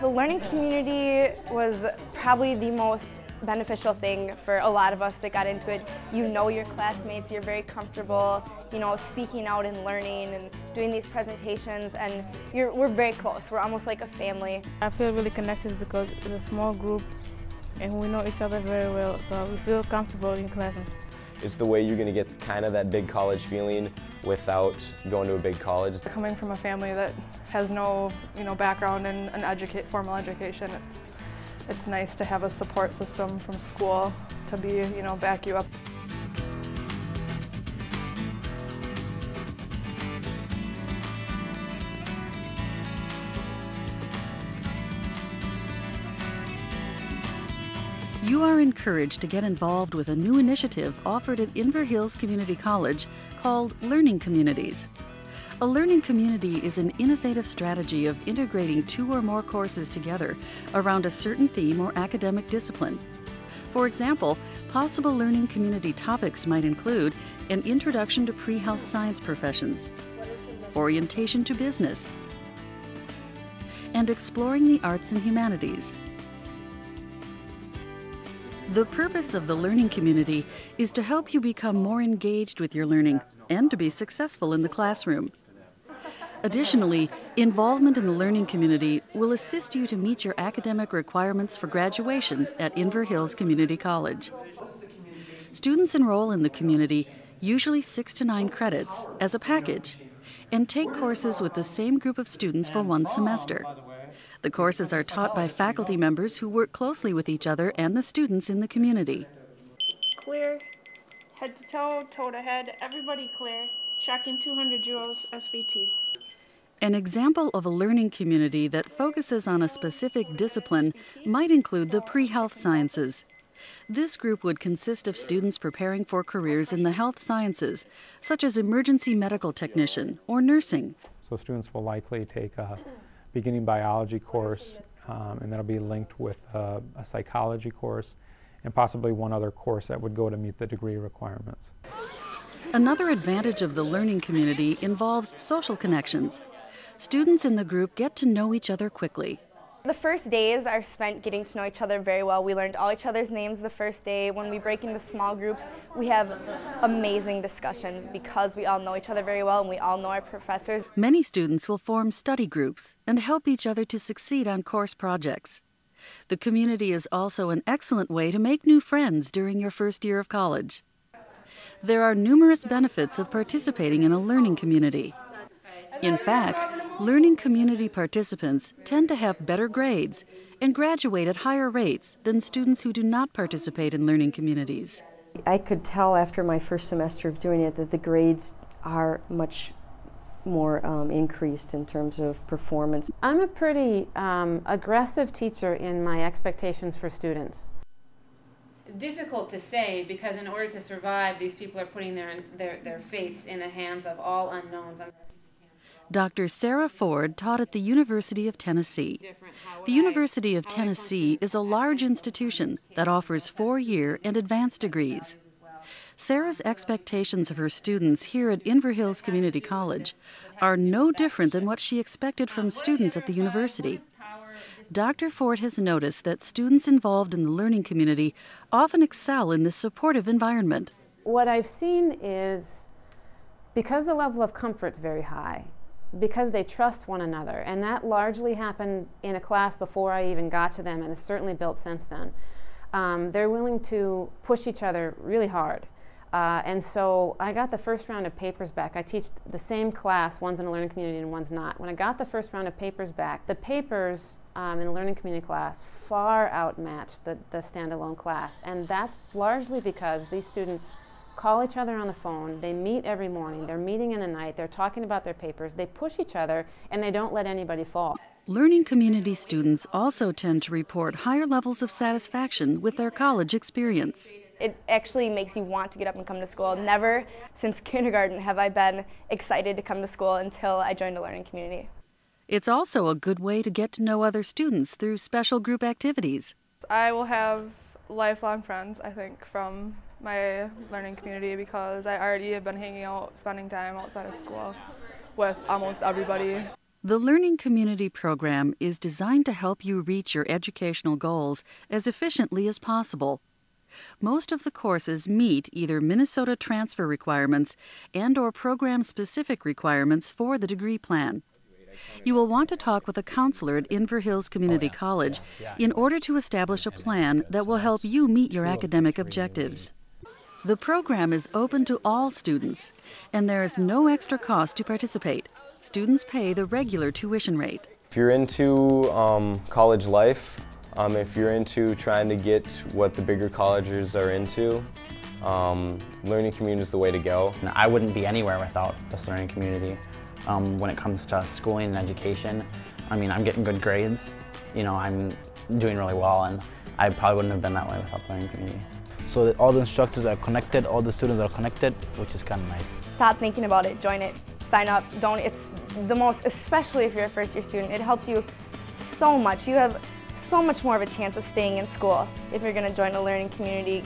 The learning community was probably the most beneficial thing for a lot of us that got into it. You know your classmates, you're very comfortable, speaking out and learning and doing these presentations, and we're very close. We're almost like a family. I feel really connected because it's a small group and we know each other very well, so we feel comfortable in classes. It's the way you're going to get kind of that big college feeling without going to a big college. Coming from a family that has no, background in formal education, it's nice to have a support system from school to be, back you up. You are encouraged to get involved with a new initiative offered at Inver Hills Community College called Learning Communities. A learning community is an innovative strategy of integrating two or more courses together around a certain theme or academic discipline. For example, possible learning community topics might include an introduction to pre-health science professions, orientation to business, and exploring the arts and humanities. The purpose of the learning community is to help you become more engaged with your learning and to be successful in the classroom. Additionally, involvement in the learning community will assist you to meet your academic requirements for graduation at Inver Hills Community College. Students enroll in the community, usually 6 to 9 credits, as a package, and take courses with the same group of students for one semester. The courses are taught by faculty members who work closely with each other and the students in the community. Clear, head to toe, toe to head, everybody clear, tracking 200 joules SVT. An example of a learning community that focuses on a specific discipline might include the pre-health sciences. This group would consist of students preparing for careers in the health sciences, such as emergency medical technician or nursing. So students will likely take a beginning biology course, and that'll be linked with a psychology course, and possibly one other course that would go to meet the degree requirements. Another advantage of the learning community involves social connections. Students in the group get to know each other quickly. The first days are spent getting to know each other very well. We learned all each other's names the first day. When we break into small groups, we have amazing discussions because we all know each other very well and we all know our professors. Many students will form study groups and help each other to succeed on course projects. The community is also an excellent way to make new friends during your first year of college. There are numerous benefits of participating in a learning community. In fact, learning community participants tend to have better grades and graduate at higher rates than students who do not participate in learning communities. I could tell after my first semester of doing it that the grades are much more increased in terms of performance. I'm a pretty aggressive teacher in my expectations for students. Difficult to say because in order to survive, these people are putting their fates in the hands of all unknowns. Dr. Sarah Ford taught at the University of Tennessee. The University of Tennessee is a large institution that offers 4-year and advanced degrees. Sarah's expectations of her students here at Inver Hills Community College are no different than what she expected from students at the university. Dr. Ford has noticed that students involved in the learning community often excel in this supportive environment. What I've seen is, because the level of comfort is very high, because they trust one another, and that largely happened in a class before I even got to them and has certainly built since then. They're willing to push each other really hard. And so I got the first round of papers back. I teach the same class, one's in a learning community and one's not. When I got the first round of papers back, the papers in the learning community class far outmatched the standalone class. And that's largely because these students call each other on the phone, they meet every morning, they're meeting in the night, they're talking about their papers, they push each other, and they don't let anybody fall. Learning community students also tend to report higher levels of satisfaction with their college experience. It actually makes you want to get up and come to school. Never since kindergarten have I been excited to come to school until I joined a learning community. It's also a good way to get to know other students through special group activities. I will have lifelong friends, I think, from my learning community because I already have been hanging out, spending time outside of school with almost everybody. The Learning Community program is designed to help you reach your educational goals as efficiently as possible. Most of the courses meet either Minnesota transfer requirements and/or program-specific requirements for the degree plan. You will want to talk with a counselor at Inver Hills Community College in order to establish a plan that will help you meet your academic objectives. The program is open to all students, and there is no extra cost to participate. Students pay the regular tuition rate. If you're into college life, if you're into trying to get what the bigger colleges are into, learning community is the way to go. I wouldn't be anywhere without this learning community. When it comes to schooling and education, I mean, I'm getting good grades. You know, I'm doing really well, and I probably wouldn't have been that way without the learning community. So that all the instructors are connected, all the students are connected, which is kind of nice. Stop thinking about it, join it, sign up. It's the most, especially if you're a first-year student, it helps you so much. You have so much more of a chance of staying in school if you're going to join a learning community.